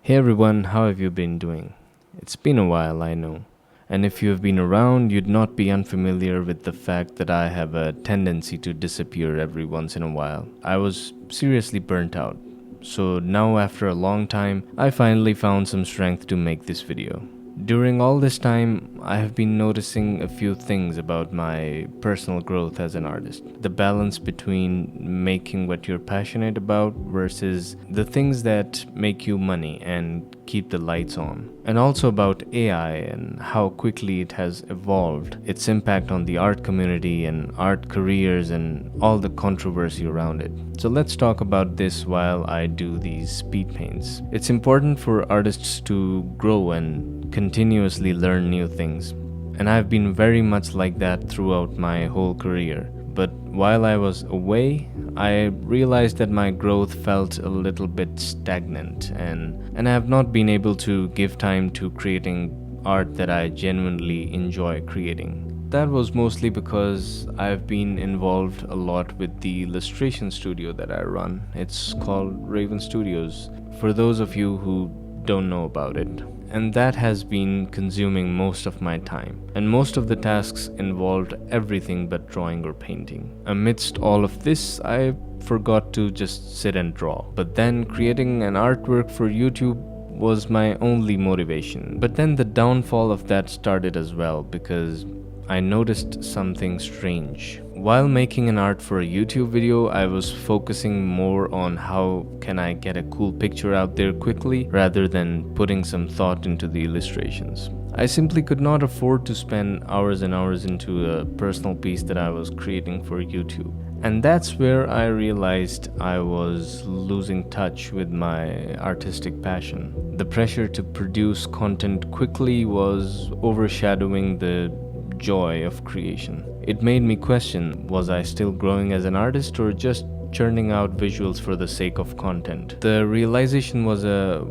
Hey everyone, how have you been doing? It's been a while, I know. And if you have been around, you'd not be unfamiliar with the fact that I have a tendency to disappear every once in a while. I was seriously burnt out. So now, after a long time, I finally found some strength to make this video. During all this time, I have been noticing a few things about my personal growth as an artist. The balance between making what you're passionate about versus the things that make you money and keep the lights on. And also about AI and how quickly it has evolved, its impact on the art community and art careers and all the controversy around it. So let's talk about this while I do these speed paints. It's important for artists to grow and continuously learn new things. And I've been very much like that throughout my whole career. But while I was away, I realized that my growth felt a little bit stagnant and I have not been able to give time to creating art that I genuinely enjoy creating. That was mostly because I've been involved a lot with the illustration studio that I run. It's called Raven Studios, for those of you who don't know about it. And that has been consuming most of my time. And most of the tasks involved everything but drawing or painting. Amidst all of this, I forgot to just sit and draw. But then creating an artwork for YouTube was my only motivation. But then the downfall of that started as well, because I noticed something strange. While making an art for a YouTube video, I was focusing more on how can I get a cool picture out there quickly rather than putting some thought into the illustrations. I simply could not afford to spend hours and hours into a personal piece that I was creating for YouTube. And that's where I realized I was losing touch with my artistic passion. The pressure to produce content quickly was overshadowing the joy of creation. It made me question, was I still growing as an artist or just churning out visuals for the sake of content? The realization was a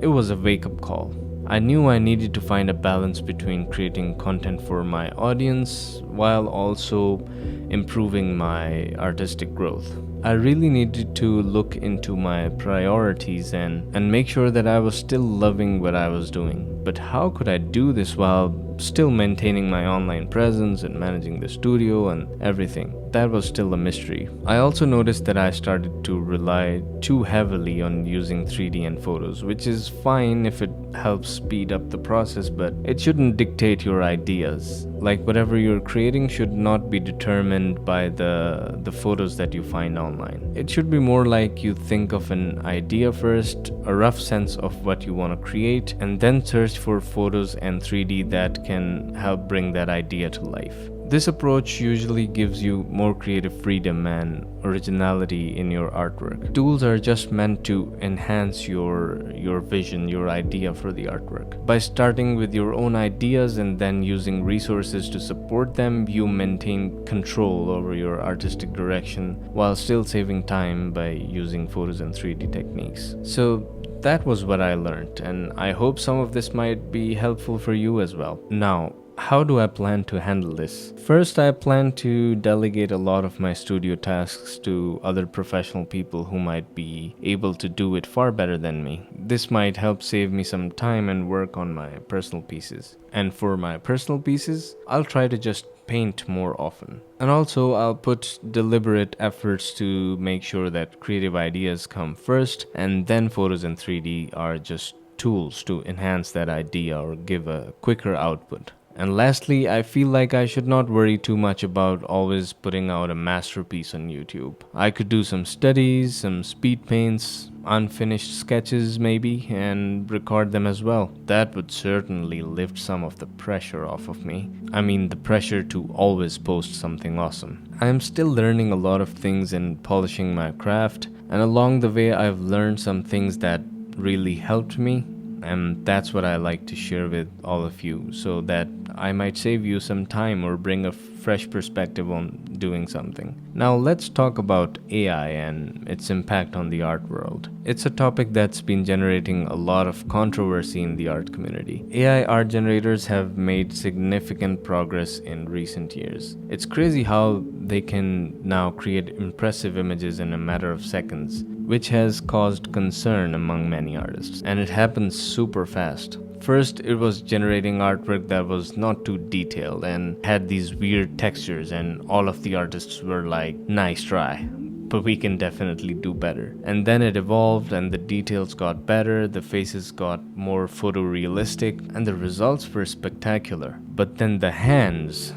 wake-up call. I knew I needed to find a balance between creating content for my audience while also improving my artistic growth. I really needed to look into my priorities and make sure that I was still loving what I was doing. But how could I do this while still maintaining my online presence and managing the studio and everything? That was still a mystery. I also noticed that I started to rely too heavily on using 3D and photos, which is fine if it helps speed up the process, but it shouldn't dictate your ideas. Like whatever you're creating should not be determined by the photos that you find online. It should be more like you think of an idea first, a rough sense of what you want to create, and then search for photos and 3D that can help bring that idea to life. This approach usually gives you more creative freedom and originality in your artwork. Tools are just meant to enhance your vision, your idea for the artwork. By starting with your own ideas and then using resources to support them, you maintain control over your artistic direction while still saving time by using photos and 3D techniques. So that was what I learned, and I hope some of this might be helpful for you as well. Now, how do I plan to handle this? First, I plan to delegate a lot of my studio tasks to other professional people who might be able to do it far better than me. This might help save me some time and work on my personal pieces. And for my personal pieces, I'll try to just paint more often. And also, I'll put deliberate efforts to make sure that creative ideas come first, and then photos and 3D are just tools to enhance that idea or give a quicker output. And lastly, I feel like I should not worry too much about always putting out a masterpiece on YouTube. I could do some studies, some speed paints, unfinished sketches maybe, and record them as well. That would certainly lift some of the pressure off of me. I mean, the pressure to always post something awesome. I am still learning a lot of things and polishing my craft, and along the way I've learned some things that really helped me. And that's what I like to share with all of you, so that I might save you some time or bring a fresh perspective on doing something. Now let's talk about AI and its impact on the art world. It's a topic that's been generating a lot of controversy in the art community. AI art generators have made significant progress in recent years. It's crazy how they can now create impressive images in a matter of seconds, which has caused concern among many artists, and it happens super fast. First, it was generating artwork that was not too detailed and had these weird textures, and all of the artists were like, nice try, but we can definitely do better. And then it evolved, and the details got better, the faces got more photorealistic, and the results were spectacular. But then the hands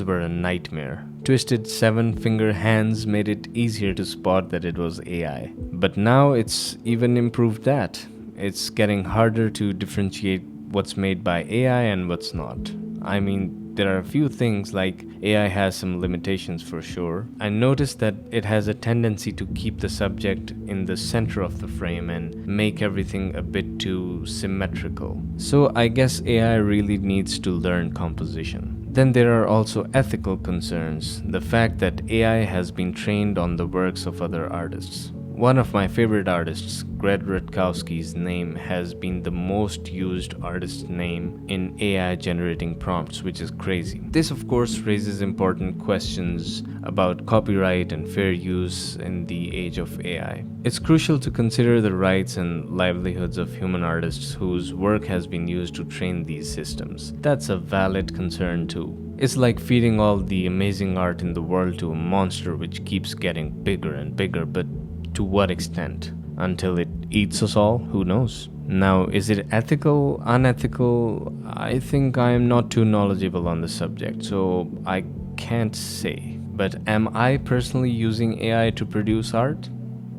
were a nightmare. Twisted 7-finger hands made it easier to spot that it was AI. But now it's even improved that. It's getting harder to differentiate what's made by AI and what's not. I mean, there are a few things like AI has some limitations for sure. I noticed that it has a tendency to keep the subject in the center of the frame and make everything a bit too symmetrical. So I guess AI really needs to learn composition. Then there are also ethical concerns. The fact that AI has been trained on the works of other artists. One of my favorite artists, Greg Rutkowski's name has been the most used artist name in AI generating prompts, which is crazy. This of course raises important questions about copyright and fair use in the age of AI. It's crucial to consider the rights and livelihoods of human artists whose work has been used to train these systems. That's a valid concern too. It's like feeding all the amazing art in the world to a monster which keeps getting bigger and bigger, but to what extent? Until it eats us all? Who knows? Now, is it ethical, unethical? I think I am not too knowledgeable on the subject, so I can't say. But am I personally using AI to produce art?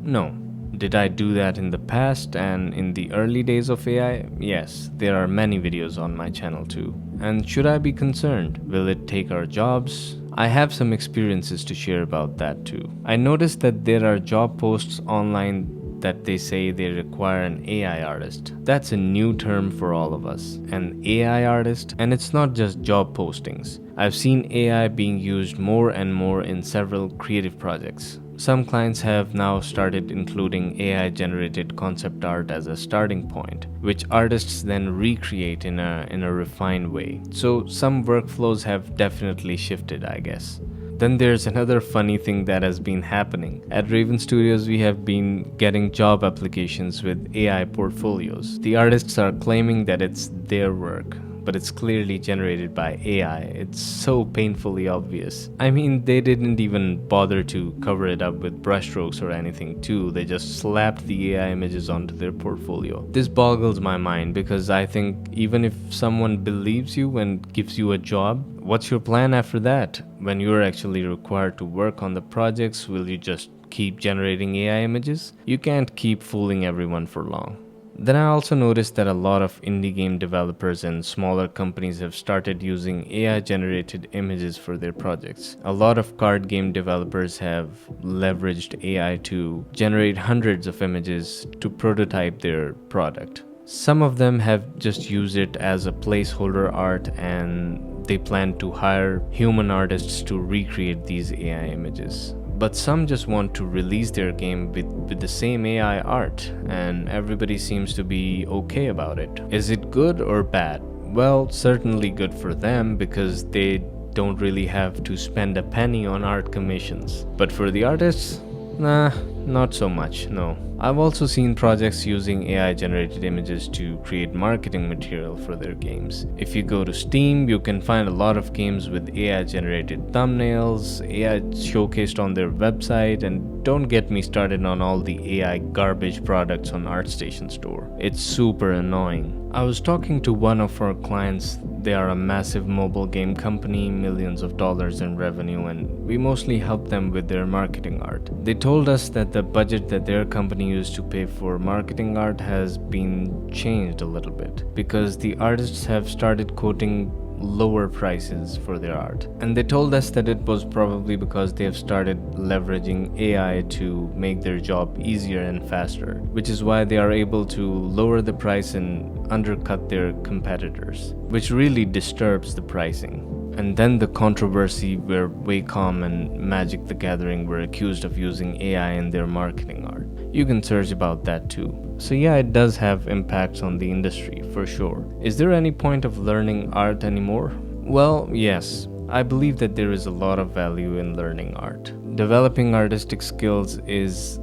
No. Did I do that in the past and in the early days of AI? Yes, there are many videos on my channel too. And should I be concerned? Will it take our jobs? I have some experiences to share about that too. I noticed that there are job posts online that they say they require an AI artist. That's a new term for all of us. An AI artist, and it's not just job postings. I've seen AI being used more and more in several creative projects. Some clients have now started including AI-generated concept art as a starting point, which artists then recreate in a refined way. So some workflows have definitely shifted, I guess. Then there's another funny thing that has been happening. At Raven Studios, we have been getting job applications with AI portfolios. The artists are claiming that it's their work, but it's clearly generated by AI. It's so painfully obvious. I mean, they didn't even bother to cover it up with brushstrokes or anything too. They just slapped the AI images onto their portfolio. This boggles my mind because I think even if someone believes you and gives you a job, what's your plan after that? When you're actually required to work on the projects, will you just keep generating AI images? You can't keep fooling everyone for long. Then I also noticed that a lot of indie game developers and smaller companies have started using AI-generated images for their projects. A lot of card game developers have leveraged AI to generate hundreds of images to prototype their product. Some of them have just used it as a placeholder art, and they plan to hire human artists to recreate these AI images. But some just want to release their game with the same AI art, and everybody seems to be okay about it. Is it good or bad? Well, certainly good for them because they don't really have to spend a penny on art commissions. But for the artists, nah, not so much, no. I've also seen projects using AI-generated images to create marketing material for their games. If you go to Steam, you can find a lot of games with AI-generated thumbnails, AI showcased on their website, and don't get me started on all the AI garbage products on ArtStation store. It's super annoying. I was talking to one of our clients. They are a massive mobile game company, millions of dollars in revenue, and we mostly help them with their marketing art. They told us that the budget that their company used to pay for marketing art has been changed a little bit because the artists have started quoting lower prices for their art. And they told us that it was probably because they have started leveraging AI to make their job easier and faster, which is why they are able to lower the price and undercut their competitors, which really disturbs the pricing. And then the controversy where Wacom and Magic the Gathering were accused of using AI in their marketing art. You can search about that too. So yeah, it does have impacts on the industry, for sure. Is there any point of learning art anymore? Well, yes. I believe that there is a lot of value in learning art. Developing artistic skills is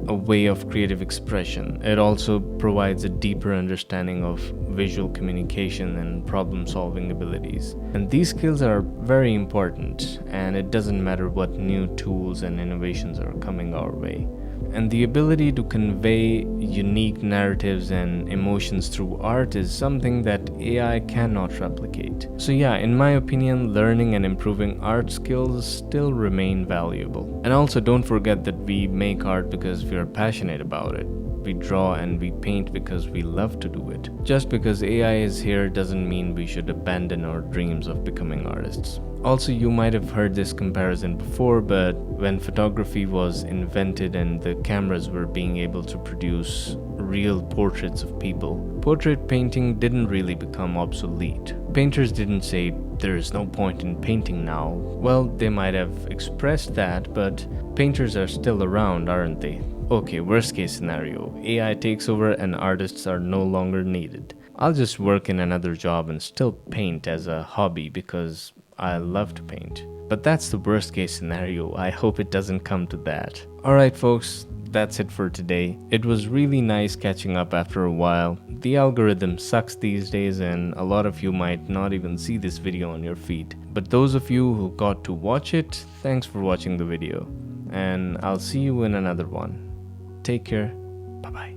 a way of creative expression. It also provides a deeper understanding of visual communication and problem solving abilities. And these skills are very important, and it doesn't matter what new tools and innovations are coming our way. And the ability to convey unique narratives and emotions through art is something that AI cannot replicate. So yeah, in my opinion, learning and improving art skills still remain valuable. And also don't forget that we make art because we are passionate about it. We draw and we paint because we love to do it. Just because AI is here doesn't mean we should abandon our dreams of becoming artists. Also, you might have heard this comparison before, but when photography was invented and the cameras were being able to produce real portraits of people, portrait painting didn't really become obsolete. Painters didn't say, there is no point in painting now. Well, they might have expressed that, but painters are still around, aren't they? Okay, worst case scenario, AI takes over and artists are no longer needed. I'll just work in another job and still paint as a hobby because I love to paint. But that's the worst case scenario. I hope it doesn't come to that. Alright folks, that's it for today. It was really nice catching up after a while. The algorithm sucks these days and a lot of you might not even see this video on your feed. But those of you who got to watch it, thanks for watching the video. And I'll see you in another one. Take care. Bye-bye.